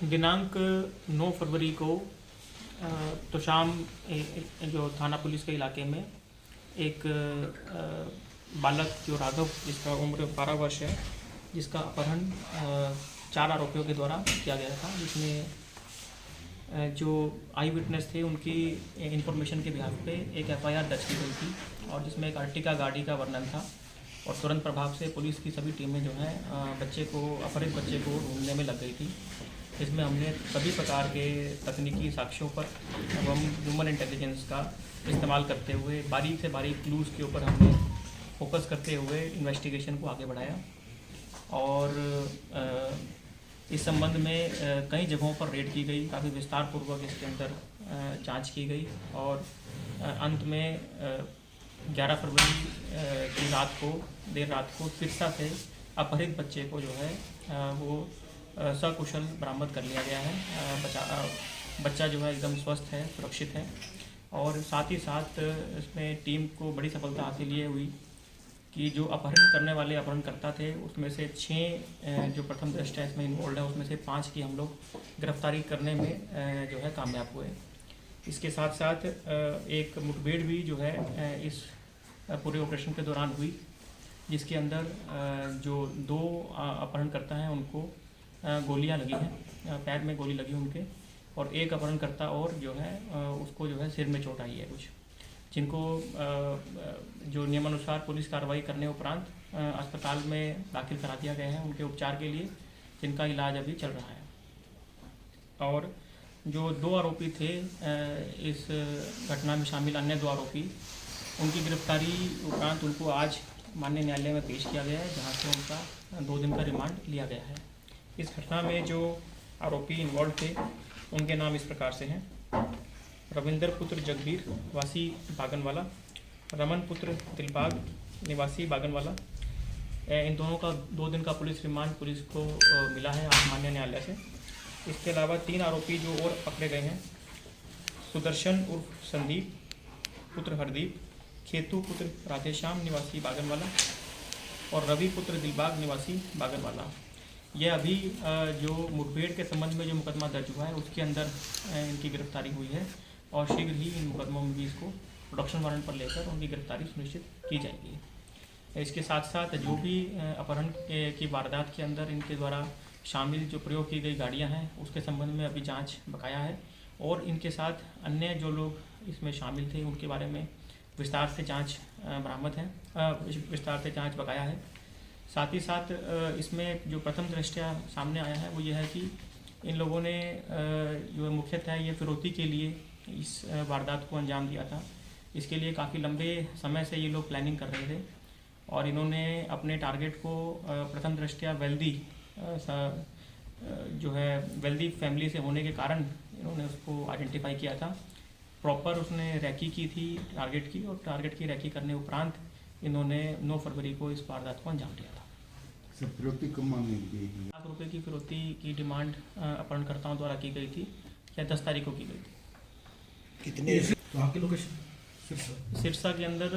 दिनांक 9 फरवरी को तो शाम जो थाना पुलिस के इलाके में एक बालक जो राघव, जिसका उम्र 12 वर्ष है, जिसका अपहरण 4 आरोपियों के द्वारा किया गया था, जिसमें जो आई विटनेस थे उनकी इंफॉर्मेशन के बिहाफ पे एक FIR दर्ज की गई थी और जिसमें एक अर्टिगा गाड़ी का वर्णन था। और तुरंत प्रभाव से पुलिस की सभी टीमें जो हैं अपहरित बच्चे को ढूंढने में लग गई थी। इसमें हमने सभी प्रकार के तकनीकी साक्ष्यों पर एवं ह्यूमन इंटेलिजेंस का इस्तेमाल करते हुए बारीक से बारीक क्लूज़ के ऊपर हमने फोकस करते हुए इन्वेस्टिगेशन को आगे बढ़ाया। और इस संबंध में कई जगहों पर रेड की गई, काफ़ी विस्तारपूर्वक इसके अंदर जांच की गई और अंत में 11 फरवरी की देर रात को सिरसा से अपहरित बच्चे को जो है वो सकुशल बरामद कर लिया गया है। बच्चा जो है एकदम स्वस्थ है, सुरक्षित है। और साथ ही साथ इसमें टीम को बड़ी सफलता हासिल ये हुई कि जो अपहरण करने वाले अपहरणकर्ता थे उसमें से 6 जो प्रथम दृष्टया इसमें इन्वॉल्व है, उसमें से 5 की हम लोग गिरफ्तारी करने में जो है कामयाब हुए। इसके साथ साथ एक मुठभेड़ भी जो है इस पूरे ऑपरेशन के दौरान हुई, जिसके अंदर जो 2 अपहरणकर्ता हैं उनको गोलियां लगी हैं, पैर में गोली लगी उनके, और एक अपहरणकर्ता और जो है उसको जो है सिर में चोट आई है कुछ, जिनको जो नियमानुसार पुलिस कार्रवाई करने उपरांत अस्पताल में दाखिल करा दिया गया है उनके उपचार के लिए, जिनका इलाज अभी चल रहा है। और जो 2 आरोपी थे इस घटना में शामिल, अन्य 2 आरोपी, उनकी गिरफ्तारी उपरांत उनको आज माननीय न्यायालय में पेश किया गया है, जहां से उनका 2 दिन का रिमांड लिया गया है। इस घटना में जो आरोपी इन्वॉल्व थे उनके नाम इस प्रकार से हैं: रविंदर पुत्र जगबीर, वासी बागनवाला; रमन पुत्र दिलबाग, निवासी बागनवाला। इन दोनों का 2 दिन का पुलिस रिमांड पुलिस को मिला है आज माननीय न्यायालय से। इसके अलावा 3 आरोपी जो और पकड़े गए हैं: सुदर्शन उर्फ संदीप पुत्र हरदीप, खेतू पुत्र राधेश्याम निवासी बागनवाला और रवि पुत्र दिलबाग निवासी बागनवाला। यह अभी जो मुठभेड़ के संबंध में जो मुकदमा दर्ज हुआ है उसके अंदर इनकी गिरफ्तारी हुई है और शीघ्र ही इन मुकदमों में भी इसको प्रोडक्शन वारंट पर लेकर उनकी गिरफ्तारी सुनिश्चित की जाएगी। इसके साथ साथ जो भी अपहरण की वारदात के अंदर इनके द्वारा शामिल जो प्रयोग की गई गाड़ियां हैं उसके संबंध में अभी जांच बकाया है और इनके साथ अन्य जो लोग इसमें शामिल थे उनके बारे में विस्तार से जांच बकाया है। साथ ही साथ इसमें जो प्रथम दृष्टया सामने आया है वो ये है कि इन लोगों ने जो मुख्यतः ये फिरौती के लिए इस वारदात को अंजाम दिया था। इसके लिए काफ़ी लंबे समय से ये लोग प्लानिंग कर रहे थे और इन्होंने अपने टारगेट को प्रथम दृष्टया वेल्दी फैमिली से होने के कारण इन्होंने उसको आइडेंटिफाई किया था। प्रॉपर उसने रैकी की थी टारगेट की, और टारगेट की रैकी करने उपरांत इन्होंने 9 फरवरी को इस वारदात को अंजाम दिया था। फिरौती कम मांगी गई थी? लाख रुपये की फिरौती की डिमांड अपहरणकर्ताओं द्वारा की गई थी या 10 तारीख को की गई थी। कितने के लोकेशन? सिरसा के अंदर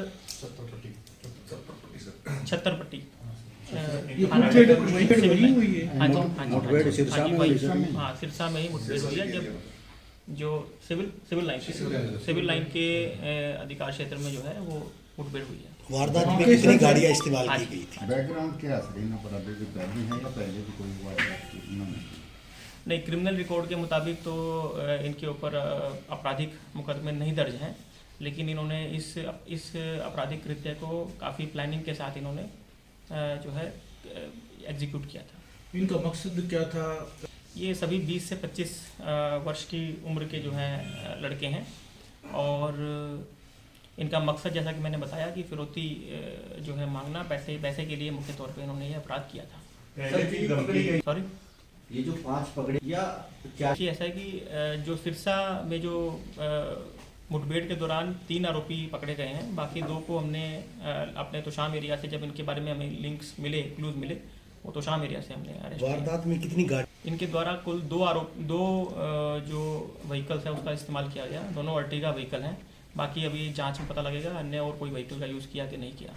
76 पट्टी। सिरसा में ही मुठभेड़ हुई है, जब जो सिविल लाइन के अधिकार क्षेत्र में जो है वो मुठभेड़ हुई है। वारदात में कितनी गाड़ियां इस्तेमाल की गई थी? बैकग्राउंड क्या है पहले है या पहले भी कोई वारदात? नहीं, क्रिमिनल रिकॉर्ड के मुताबिक तो इनके ऊपर आपराधिक मुकदमे नहीं दर्ज हैं, लेकिन इन्होंने इस आपराधिक कृत्य को काफ़ी प्लानिंग के साथ इन्होंने जो है एग्जीक्यूट किया था। इनका मकसद क्या था? ये सभी 20 से 25 वर्ष की उम्र के जो हैं लड़के हैं और इनका मकसद, जैसा कि मैंने बताया, कि फिरौती जो है मांगना, पैसे के लिए मुख्य तौर पे इन्होंने ये अपराध किया था। सॉरी, ये जो 5 पकड़े या क्या? ऐसा है कि जो सिरसा में जो मुठभेड़ के दौरान 3 आरोपी पकड़े गए हैं, बाकी 2 को हमने अपने तोशाम एरिया से, जब इनके बारे में हमें लिंक्स मिले, क्लूज मिले, वो तोशाम एरिया से हमने अरेस्ट किया। वारदात में कितनी गाड़ी? इनके द्वारा कुल 2 जो व्हीकल्स है उसका इस्तेमाल किया गया, दोनों अर्टिगा व्हीकल हैं। बाकी अभी जांच में पता लगेगा अन्य और कोई व्हीकल का यूज़ किया कि नहीं किया।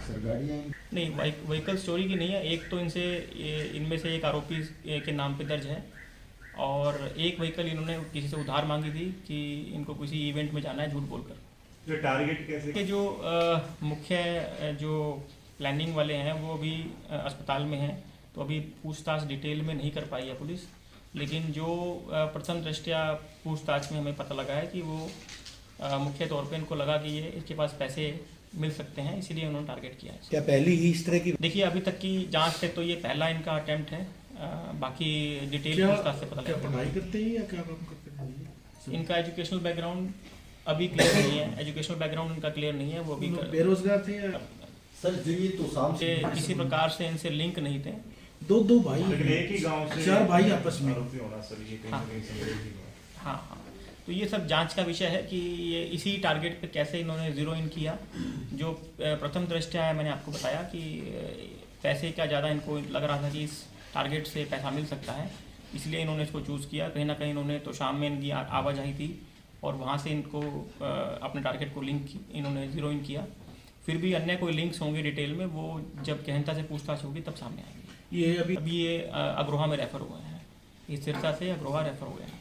नहीं, व्हीकल चोरी की नहीं है। एक तो इनमें से एक आरोपी के नाम पे दर्ज है और एक व्हीकल इन्होंने किसी से उधार मांगी थी कि इनको किसी इवेंट में जाना है झूठ बोलकर। जो टारगेट कैसे के जो मुख्य जो प्लानिंग वाले हैं वो अभी अस्पताल में हैं, तो अभी पूछताछ डिटेल में नहीं कर पाई है पुलिस। लेकिन जो प्रथम दृष्टया पूछताछ में हमें पता लगा है कि वो मुख्य तौर पे इनको लगा कि ये इसके पास पैसे मिल सकते हैं, इसीलिए उन्होंने टारगेट किया है। क्या पहली ही इस तरह की? देखिए अभी तक की जांच से तो ये पहला इनका अटेम्प्ट है, बाकी डिटेल पूछताछ से पता क्या लगेगा। पढ़ाई करते हैं या क्या काम करते हैं? इनका एजुकेशनल बैकग्राउंड अभी क्लियर नहीं है, एजुकेशनल बैकग्राउंड इनका क्लियर नहीं है, वो अभी बेरोजगार थे या सर जो ये तोशाम से किसी प्रकार से इनसे लिंक नहीं थे। दो भाई लेकिन एक ही गांव से 4 भाई आपस में? आरोपी होना सर, ये कहीं हाँ। ना कहीं संदेह की बात। हाँ, तो ये सब जांच का विषय है कि ये इसी टारगेट पे कैसे इन्होंने जीरो इन किया। जो प्रथम दृष्टया है, मैंने आपको बताया कि पैसे का ज़्यादा इनको लग रहा था कि इस टारगेट से पैसा मिल सकता है, इसलिए इन्होंने इसको चूज़ किया। कहीं ना कहीं इन्होंने तो शाम में इनकी आवाजाही थी और वहाँ से इनको अपने टारगेट को लिंक इन्होंने जीरो इन किया। फिर भी अन्य कोई लिंक्स होंगे डिटेल में, वो जब गहनता से पूछताछ होगी तब सामने आएंगे। ये अभी अभी ये अग्रोहा में रेफर हुए हैं, ये सिरसा से अग्रोहा रेफर हुए हैं।